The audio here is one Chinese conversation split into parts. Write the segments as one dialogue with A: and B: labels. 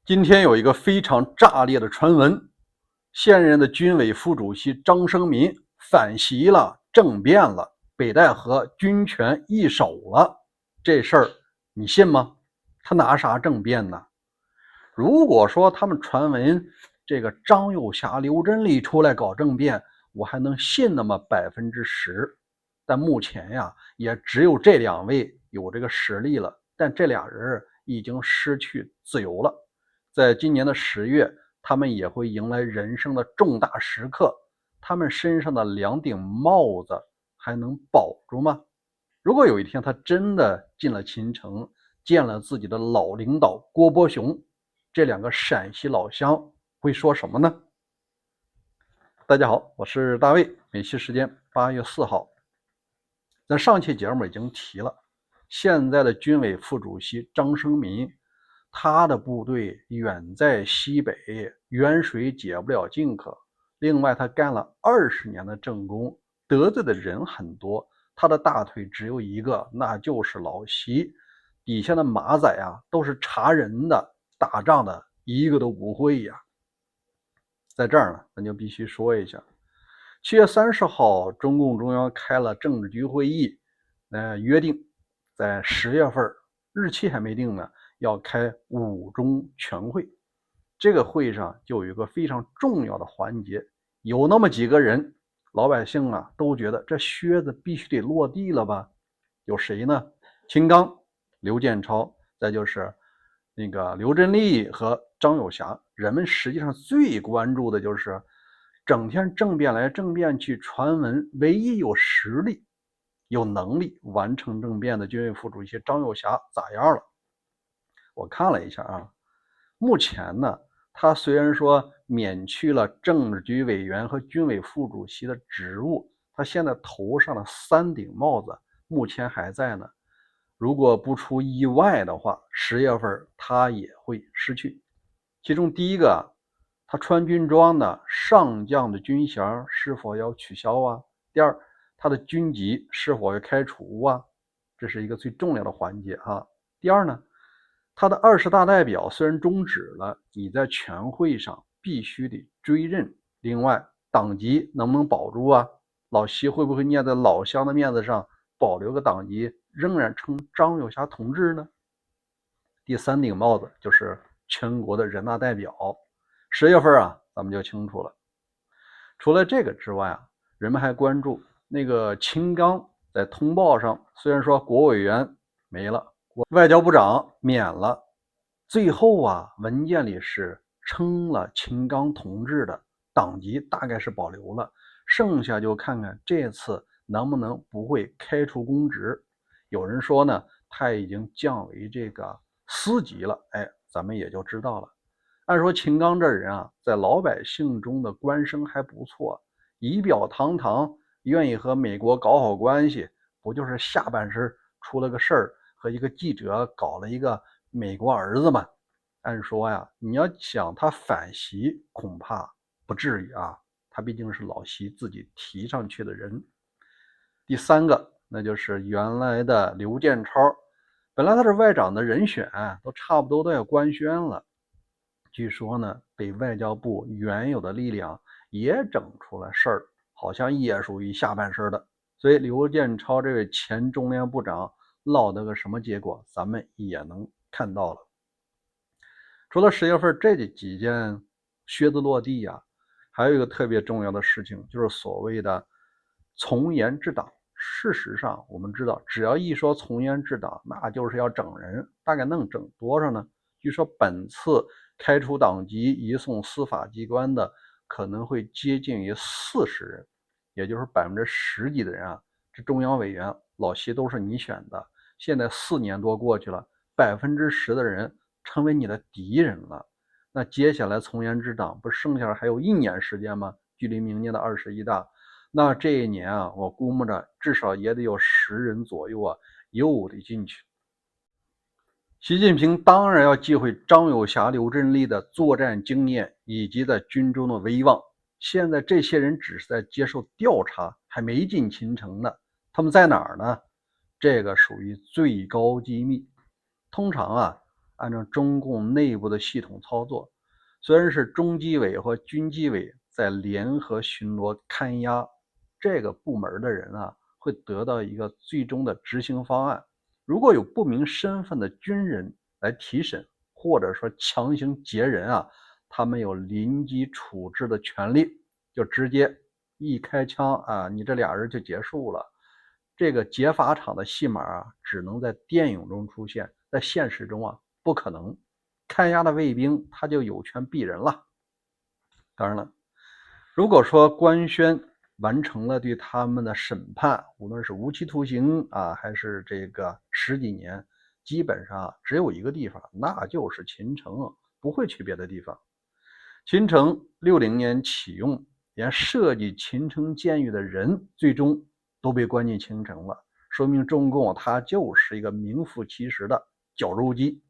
A: 今天有一个非常炸裂的传闻，现任的军委副主席张生民反袭了，政变了，北戴河军权易手了。这事儿你信吗？他拿啥政变呢？如果说他们传闻这个张又侠、刘振立出来搞政变，我还能信那么10%。但目前呀，也只有这两位有这个实力了，但这俩人已经失去自由了。在今年的10月，他们也会迎来人生的重大时刻，他们身上的两顶帽子还能保住吗？如果有一天他真的进了秦城，见了自己的老领导郭伯雄，这两个陕西老乡会说什么呢？大家好，我是大卫，美西时间8月4号。咱上期节目已经提了，现在的军委副主席张生民，他的部队远在西北，远水解不了近渴。另外，他干了20年的政工，得罪的人很多，他的大腿只有一个，那就是老习。底下的马仔啊，都是查人的，打仗的一个都不会呀。在这儿呢，咱就必须说一下，7月30号，中共中央开了政治局会议，约定在10月份，日期还没定呢，要开5中全会。这个会上就有一个非常重要的环节，有那么几个人，老百姓啊都觉得这靴子必须得落地了吧？有谁呢？秦刚、刘建超，再就是那个刘振立和张友侠。人们实际上最关注的就是整天政变来政变去传闻，唯一有实力有能力完成政变的军委副主席张友侠咋样了？我看了一下啊，目前呢，他虽然说免去了政治局委员和军委副主席的职务，他现在头上的3顶帽子目前还在呢。如果不出意外的话，10月份他也会失去。其中第一个，他穿军装的上将的军衔是否要取消啊？第二，他的军籍是否要开除啊？这是一个最重要的环节啊。第二呢，他的20大代表虽然终止了，你在全会上必须得追认。另外，党籍能不能保住啊？老习会不会念在老乡的面子上保留个党籍，仍然称张友侠同志呢？第3顶帽子就是全国的人大代表。10月份啊，咱们就清楚了。除了这个之外啊，人们还关注那个秦刚在通报上，虽然说国委员没了，外交部长免了，最后啊，文件里是称了秦刚同志的党籍大概是保留了，剩下就看看这次能不能不会开除公职。有人说呢，他已经降为这个司级了，咱们也就知道了。按说秦刚这人啊，在老百姓中的官声还不错，仪表堂堂，愿意和美国搞好关系，不就是下半身出了个事儿，和一个记者搞了一个美国儿子嘛？按说呀，你要想他反袭，恐怕不至于啊，他毕竟是老习自己提上去的人。第3个，那就是原来的刘建超，本来他是外长的人选，都差不多都要官宣了。据说呢，被外交部原有的力量也整出了事儿，好像也属于下半身的。所以刘建超这位前中联部长落得个什么结果，咱们也能看到了。除了10月份这几件靴子落地啊，还有一个特别重要的事情，就是所谓的从严治党。事实上，我们知道，只要一说从严治党，那就是要整人，大概能整多少呢？据说本次开除党籍、移送司法机关的可能会接近于40人，也就是10%几的人啊。这中央委员老习都是你选的，现在4年多过去了，10%的人成为你的敌人了。那接下来从严治党不剩下还有1年时间吗？距离明年的21大，那这一年啊，我估摸着至少也得有10人左右啊，又得进去。习近平当然要忌讳张友侠、刘振立的作战经验以及在军中的威望。现在这些人只是在接受调查，还没进秦城呢。他们在哪儿呢？这个属于最高机密。通常啊，按照中共内部的系统操作，虽然是中纪委和军纪委在联合巡逻看押，这个部门的人啊会得到一个最终的执行方案。如果有不明身份的军人来提审，或者说强行劫人啊，他们有临机处置的权利，就直接一开枪啊，你这俩人就结束了。这个劫法场的戏码啊，只能在电影中出现，在现实中啊不可能。看押的卫兵他就有权毙人了。当然了，如果说官宣完成了对他们的审判，无论是无期徒刑啊，还是这个10几年，基本上只有一个地方，那就是秦城，不会去别的地方。秦城60年启用，连设计秦城监狱的人最终都被关进秦城了，说明中共它就是一个名副其实的绞肉机。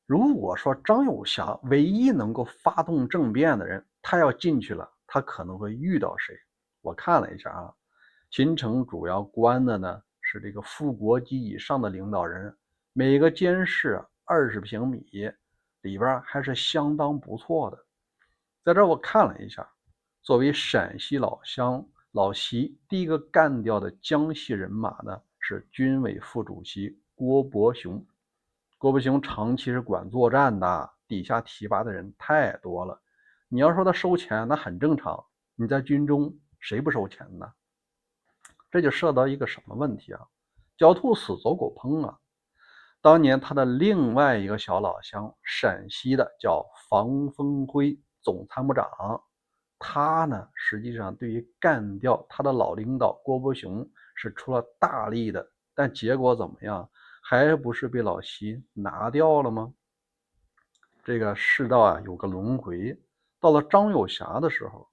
A: 如果说张友侠唯一能够发动政变的人，他要进去了，他可能会遇到谁？我看了一下啊，秦城主要关的呢是这个副国级以上的领导人，每个监室20平米，里边还是相当不错的。在这我看了一下，作为陕西老乡老习第一个干掉的江西人马呢，是军委副主席郭伯雄。郭伯雄长期是管作战的，底下提拔的人太多了。你要说他收钱，那很正常。你在军中谁不收钱呢？这就涉及到一个什么问题啊？狡兔死，走狗烹啊！当年他的另外一个小老乡，陕西的叫房峰辉总参谋长，他呢实际上对于干掉他的老领导郭伯雄是出了大力的，但结果怎么样？还不是被老习拿掉了吗？这个世道啊有个轮回，到了张友侠的时候，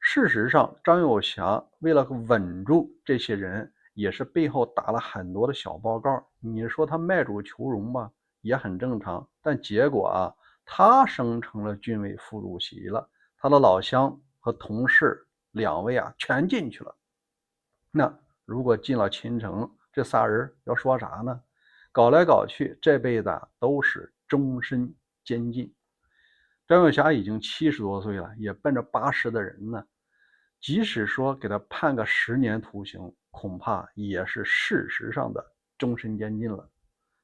A: 事实上张友侠为了稳住这些人，也是背后打了很多的小报告。你说他卖主求荣吧，也很正常，但结果啊，他升成了军委副主席了，他的老乡和同事2位啊全进去了。那如果进了秦城，这仨人要说啥呢？搞来搞去，这辈子都是终身监禁。张友侠已经70多岁了，也奔着80的人呢。即使说给他判个10年徒刑，恐怕也是事实上的终身监禁了。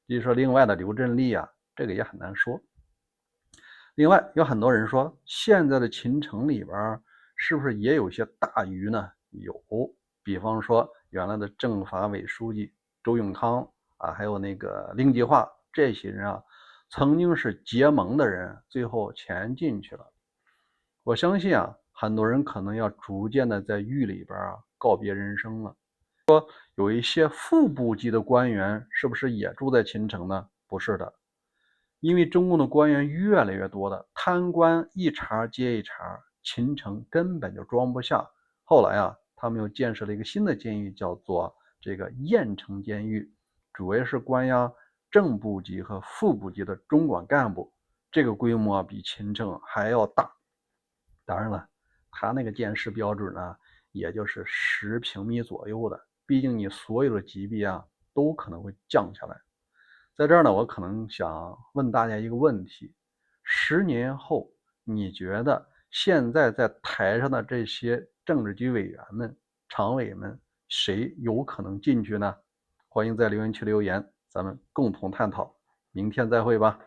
A: 至于说另外的刘振立啊，这个也很难说。另外有很多人说，现在的秦城里边是不是也有些大鱼呢？有，比方说原来的政法委书记周永康啊，还有那个令计划，这些人啊，曾经是结盟的人，最后全进去了。我相信啊，很多人可能要逐渐的在狱里边告别人生了。有一些副部级的官员是不是也住在秦城呢？不是的，因为中共的官员越来越多的，贪官一茬接一茬，秦城根本就装不下。后来啊，他们又建设了一个新的监狱，叫做这个雁城监狱，主要是关押正部级和副部级的中管干部，这个规模比秦城还要大。当然了，他那个监视标准呢，也就是10平米左右的，毕竟你所有的级别啊都可能会降下来。在这儿呢，我可能想问大家一个问题：10年后，你觉得现在在台上的这些政治局委员们、常委们，谁有可能进去呢？欢迎在留言区留言，咱们共同探讨。明天再会吧。